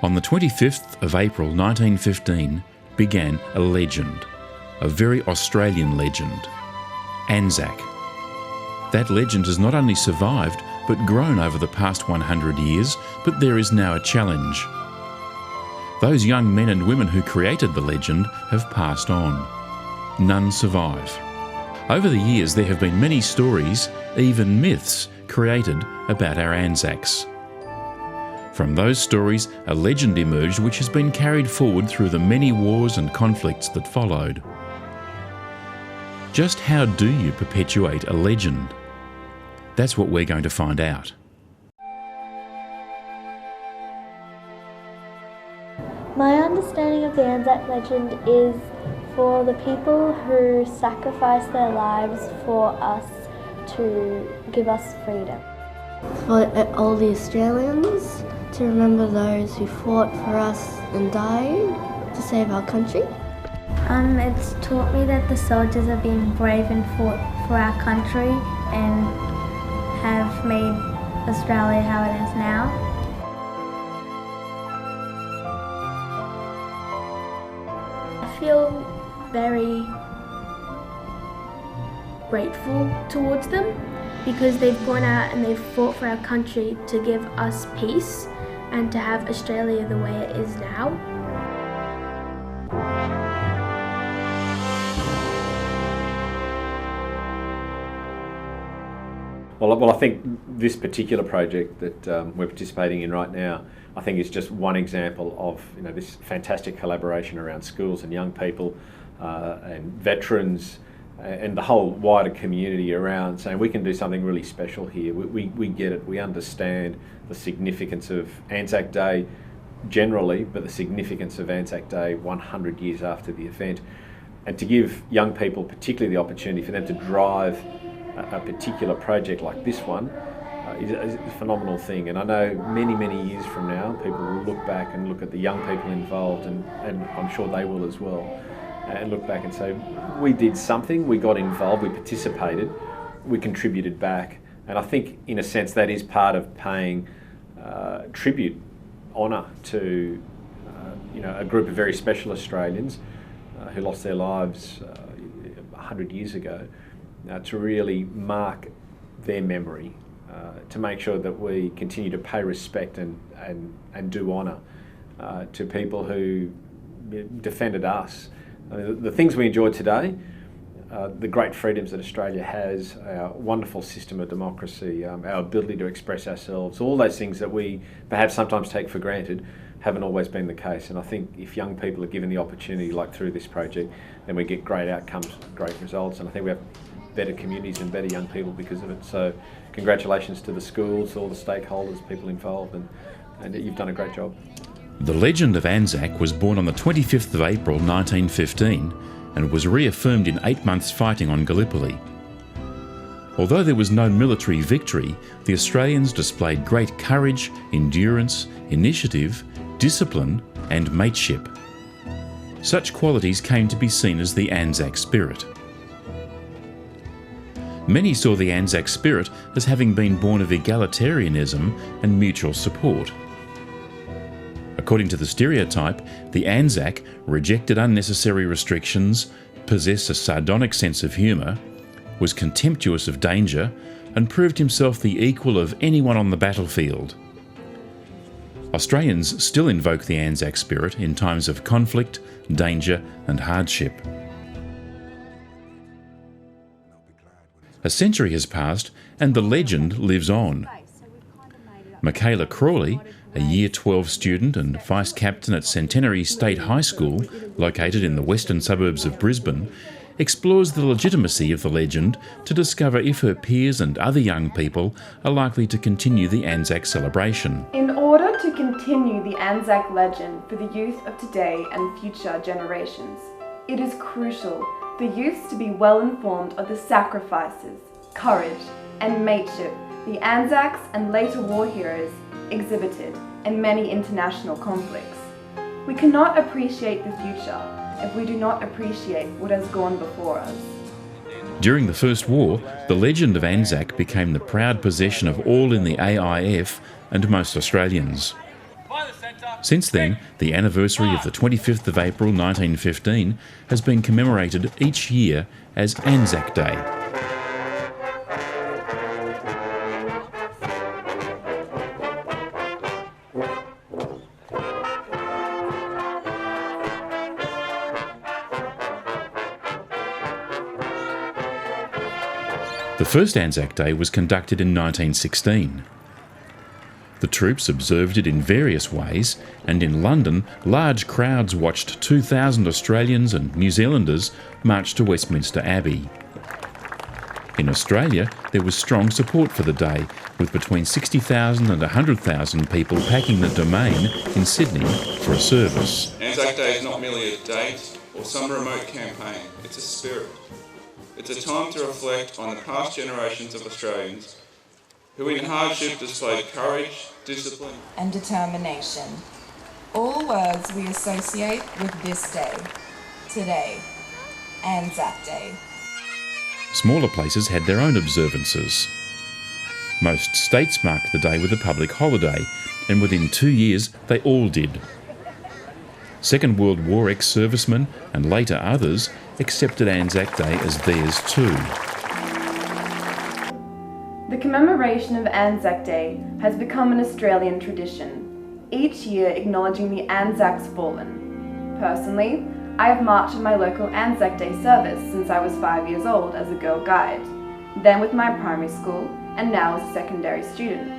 On the 25th of April 1915 began a legend, a very Australian legend, Anzac. That legend has not only survived but grown over the past 100 years, but there is now a challenge. Those young men and women who created the legend have passed on. None survive. Over the years there have been many stories, even myths, created about our Anzacs. From those stories, a legend emerged which has been carried forward through the many wars and conflicts that followed. Just how do you perpetuate a legend? That's what we're going to find out. My understanding of the Anzac legend is for the people who sacrificed their lives for us to give us freedom. For all the Australians, to remember those who fought for us and died to save our country. It's taught me that the soldiers have been brave and fought for our country and have made Australia how it is now. I feel very grateful towards them because they've gone out and they've fought for our country to give us peace and to have Australia the way it is now. Well, I think this particular project that we're participating in right now, I think is just one example of this fantastic collaboration around schools and young people and veterans and the whole wider community around saying we can do something really special here. We get it, we understand the significance of Anzac Day generally, but the significance of Anzac Day 100 years after the event. And to give young people particularly the opportunity for them to drive a particular project like this one is a phenomenal thing. And I know many years from now people will look back and look at the young people involved, and I'm sure they will as well, and look back and say, we did something, we got involved, we participated, we contributed back. And I think in a sense that is part of paying tribute, honour to a group of very special Australians who lost their lives 100 years ago, to really mark their memory, to make sure that we continue to pay respect and do honour to people who defended us. The things we enjoy today, the great freedoms that Australia has, our wonderful system of democracy, our ability to express ourselves, all those things that we perhaps sometimes take for granted haven't always been the case. And I think if young people are given the opportunity, like through this project, then we get great outcomes, great results, and I think we have better communities and better young people because of it. So congratulations to the schools, all the stakeholders, people involved, and you've done a great job. The legend of Anzac was born on the 25th of April 1915 and was reaffirmed in 8 months' fighting on Gallipoli. Although there was no military victory, the Australians displayed great courage, endurance, initiative, discipline and mateship. Such qualities came to be seen as the Anzac spirit. Many saw the Anzac spirit as having been born of egalitarianism and mutual support. According to the stereotype, the Anzac rejected unnecessary restrictions, possessed a sardonic sense of humour, was contemptuous of danger, and proved himself the equal of anyone on the battlefield. Australians still invoke the Anzac spirit in times of conflict, danger and hardship. A century has passed and the legend lives on. Michaela Crawley, a Year 12 student and Vice Captain at Centenary State High School, located in the western suburbs of Brisbane, explores the legitimacy of the legend to discover if her peers and other young people are likely to continue the Anzac celebration. In order to continue the Anzac legend for the youth of today and future generations, it is crucial for youth to be well informed of the sacrifices, courage and mateship the Anzacs and later war heroes exhibited in many international conflicts. We cannot appreciate the future if we do not appreciate what has gone before us. During the First War, the legend of Anzac became the proud possession of all in the AIF and most Australians. By the centre, Since then, the anniversary of the 25th of April 1915 has been commemorated each year as Anzac Day. The first Anzac Day was conducted in 1916. The troops observed it in various ways, and in London, large crowds watched 2,000 Australians and New Zealanders march to Westminster Abbey. In Australia, there was strong support for the day, with between 60,000 and 100,000 people packing the Domain in Sydney for a service. Anzac Day is not merely a date or some remote campaign, it's a spirit. It's a time to reflect on the past generations of Australians who in hardship displayed courage, discipline and determination. All words we associate with this day, today, Anzac Day. Smaller places had their own observances. Most states marked the day with a public holiday, and within 2 years they all did. Second World War ex-servicemen and later others accepted Anzac Day as theirs too. The commemoration of Anzac Day has become an Australian tradition, each year acknowledging the Anzacs fallen. Personally, I have marched in my local Anzac Day service since I was 5 years old as a Girl Guide, then with my primary school, and now as a secondary student.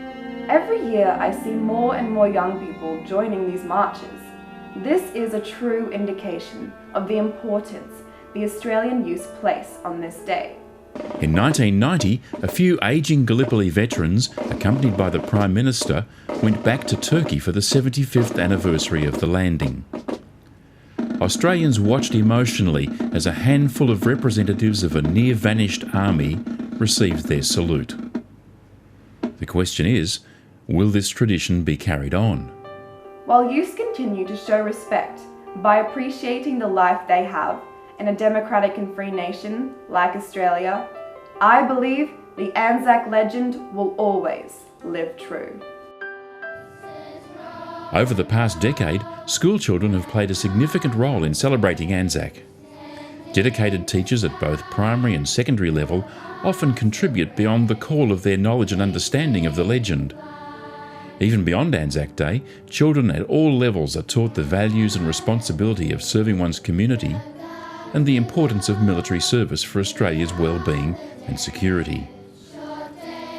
Every year I see more and more young people joining these marches. This is a true indication of the importance the Australian youth place on this day. In 1990, a few ageing Gallipoli veterans, accompanied by the Prime Minister, went back to Turkey for the 75th anniversary of the landing. Australians watched emotionally as a handful of representatives of a near-vanished army received their salute. The question is, will this tradition be carried on? While youth continue to show respect by appreciating the life they have in a democratic and free nation like Australia, I believe the Anzac legend will always live true. Over the past decade, school children have played a significant role in celebrating Anzac. Dedicated teachers at both primary and secondary level often contribute beyond the call of their knowledge and understanding of the legend. Even beyond Anzac Day, children at all levels are taught the values and responsibility of serving one's community and the importance of military service for Australia's well-being and security.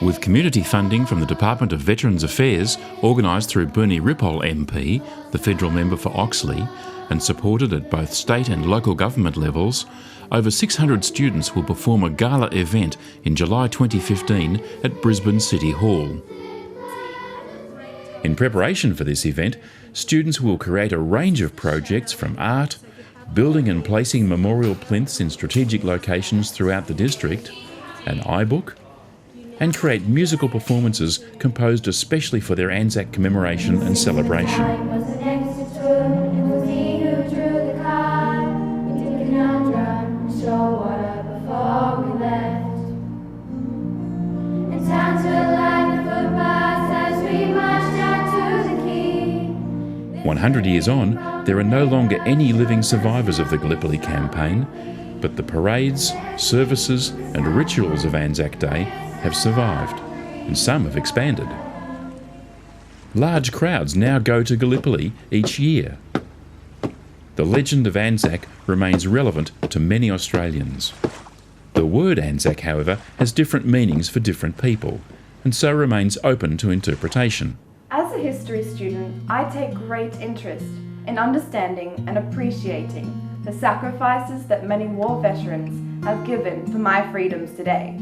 With community funding from the Department of Veterans Affairs, organised through Bernie Ripoll MP, the federal member for Oxley, and supported at both state and local government levels, over 600 students will perform a gala event in July 2015 at Brisbane City Hall. In preparation for this event, students will create a range of projects from art, building and placing memorial plinths in strategic locations throughout the district, an iBook, and create musical performances composed especially for their Anzac commemoration and celebration. before we left. And towns were lined with footpaths as we marched out to the quay. 100 years on, there are no longer any living survivors of the Gallipoli campaign, but the parades, services and rituals of Anzac Day have survived, and some have expanded. Large crowds now go to Gallipoli each year. The legend of Anzac remains relevant to many Australians. The word Anzac, however, has different meanings for different people, and so remains open to interpretation. As a history student, I take great interest in understanding and appreciating the sacrifices that many war veterans have given for my freedoms today.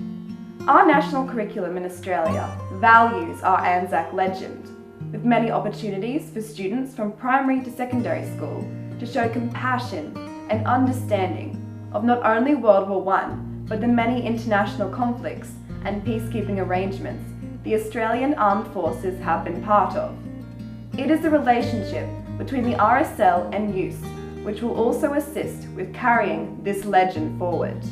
Our national curriculum in Australia values our Anzac legend, with many opportunities for students from primary to secondary school to show compassion and understanding of not only World War I, but the many international conflicts and peacekeeping arrangements the Australian Armed Forces have been part of. It is the relationship between the RSL and youth which will also assist with carrying this legend forward.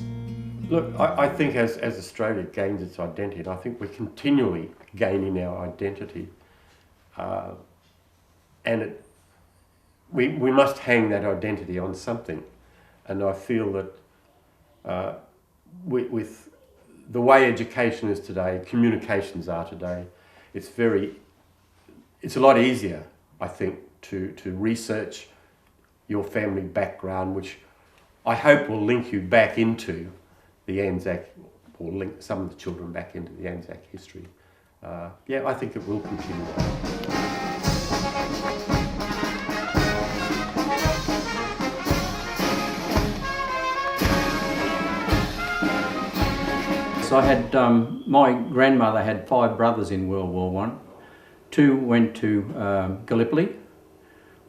Look, I think as Australia gains its identity, and I think we're continually gaining our identity, and we must hang that identity on something. And I feel that with the way education is today, communications are today, it's a lot easier, I think, to research your family background, which I hope will link you back into the Anzac, or link some of the children back into the Anzac history. I think it will continue. So I had, my grandmother had 5 brothers in World War One. 2 went to Gallipoli.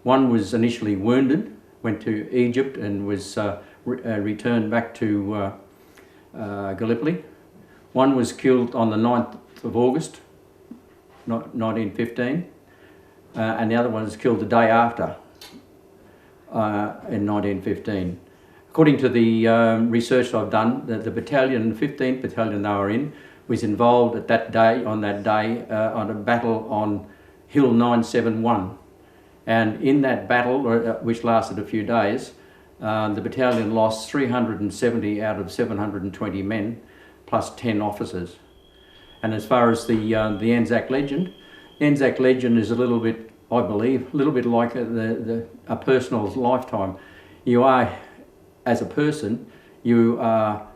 1 was initially wounded, went to Egypt and was returned back to Gallipoli. 1 was killed on the 9th of August, 1915, and the other one was killed the day after, in 1915. According to the research I've done, the battalion, 15th battalion they were in, was involved at that day, on a battle on Hill 971. And in that battle, which lasted a few days, the battalion lost 370 out of 720 men, plus 10 officers. And as far as the Anzac legend is a little bit, I believe, a little bit like a personal lifetime. You are, as a person, you are,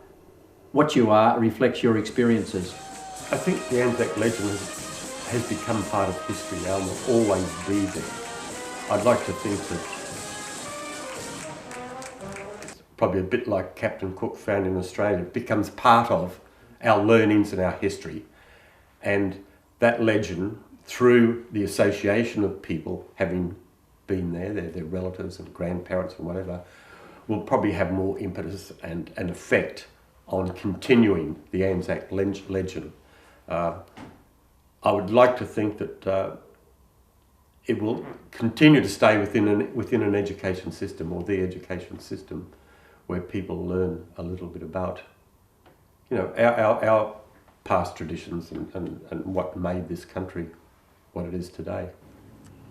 what you are reflects your experiences. I think the Anzac legend has become part of history now and will always be there. I'd like to think that it's probably a bit like Captain Cook found in Australia. It becomes part of our learnings and our history. And that legend, through the association of people having been there, their relatives and grandparents and whatever, will probably have more impetus and effect on continuing the Anzac legend. I would like to think that it will continue to stay within an education system, or the education system, where people learn a little bit about, our past traditions and what made this country what it is today.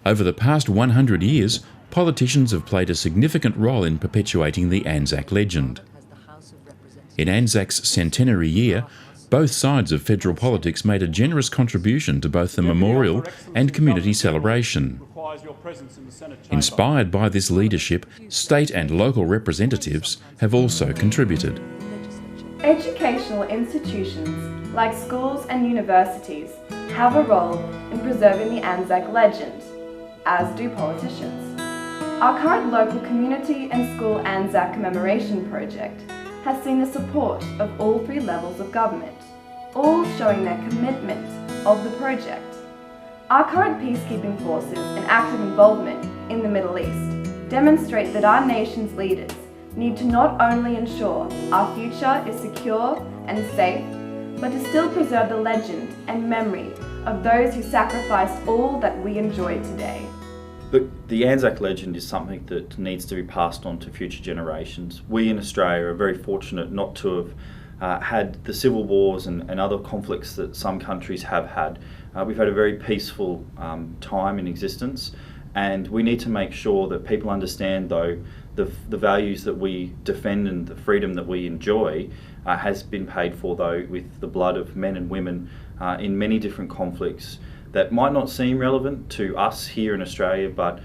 Over the past 100 years, politicians have played a significant role in perpetuating the Anzac legend. In Anzac's centenary year, both sides of federal politics made a generous contribution to both the memorial and community celebration. Inspired by this leadership, state and local representatives have also contributed. Educational institutions, like schools and universities, have a role in preserving the Anzac legend, as do politicians. Our current local community and school Anzac commemoration project has seen the support of all 3 levels of government, all showing their commitment of the project. Our current peacekeeping forces and active involvement in the Middle East demonstrate that our nation's leaders need to not only ensure our future is secure and safe, but to still preserve the legend and memory of those who sacrificed all that we enjoy today. But the Anzac legend is something that needs to be passed on to future generations. We in Australia are very fortunate not to have had the civil wars and other conflicts that some countries have had. We've had a very peaceful time in existence, and we need to make sure that people understand, though, the values that we defend and the freedom that we enjoy has been paid for, though, with the blood of men and women in many different conflicts that might not seem relevant to us here in Australia, but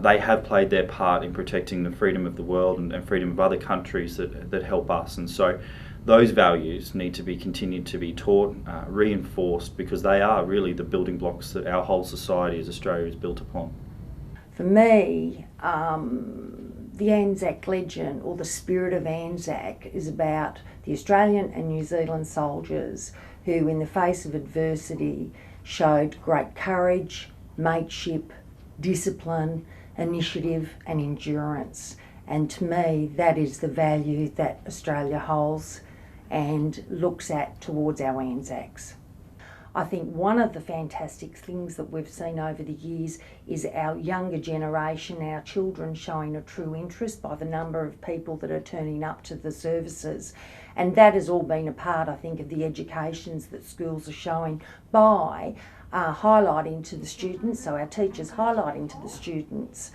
they have played their part in protecting the freedom of the world and freedom of other countries that help us. And so those values need to be continued to be taught, reinforced, because they are really the building blocks that our whole society as Australia is built upon. For me, the Anzac legend, or the spirit of Anzac, is about the Australian and New Zealand soldiers who, in the face of adversity, showed great courage, mateship, discipline, initiative and endurance. And to me, that is the value that Australia holds and looks at towards our Anzacs. I think one of the fantastic things that we've seen over the years is our younger generation, our children, showing a true interest by the number of people that are turning up to the services. And that has all been a part, I think, of the educations that schools are showing by highlighting to the students, so our teachers highlighting to the students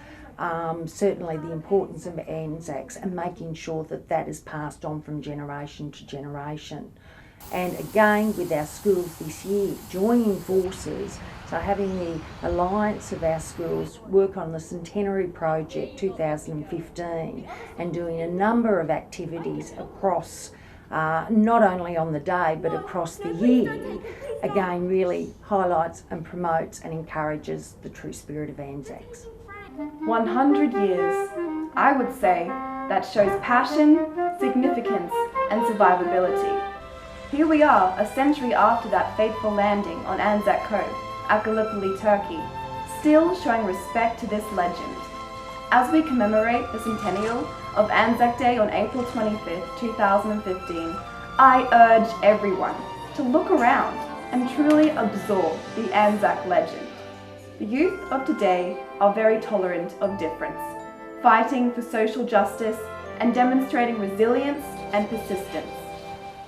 certainly the importance of Anzacs and making sure that that is passed on from generation to generation. And again, with our schools this year, joining forces, so having the alliance of our schools work on the Centenary project 2015 and doing a number of activities across, not only on the day but across the year, again really highlights and promotes and encourages the true spirit of Anzacs. 100 years, I would say, that shows passion, significance and survivability. Here we are, a century after that fateful landing on Anzac Cove at Gallipoli, Turkey, still showing respect to this legend. As we commemorate the centennial of Anzac Day on April 25th, 2015, I urge everyone to look around and truly absorb the Anzac legend. The youth of today are very tolerant of difference, fighting for social justice and demonstrating resilience and persistence.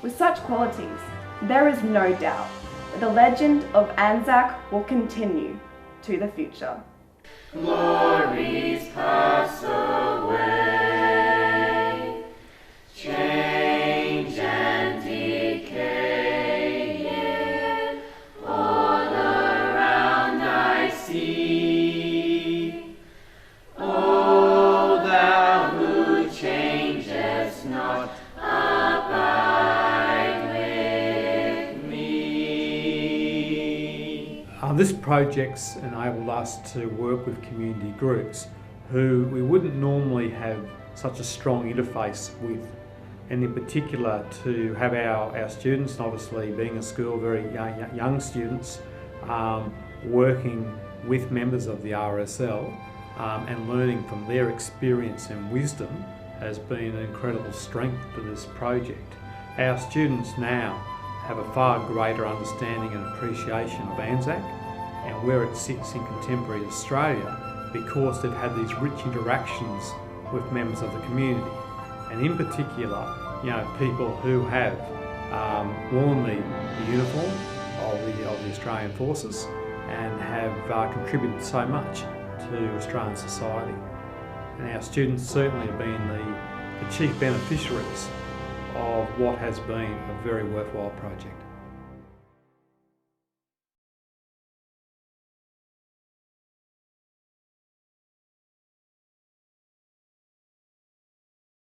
With such qualities, there is no doubt that the legend of Anzac will continue to the future. Glories pass away, change and decay, all around I see. O thou who changest not, abide with me. This project's enabled us to work with community groups who we wouldn't normally have such a strong interface with, and in particular to have our students, and obviously being a school, very young students, working with members of the RSL and learning from their experience and wisdom has been an incredible strength to this project. Our students now have a far greater understanding and appreciation of Anzac and where it sits in contemporary Australia, because they've had these rich interactions with members of the community, and in particular, people who have worn the uniform of the Australian Forces and have contributed so much to Australian society. And our students certainly have been the chief beneficiaries of what has been a very worthwhile project.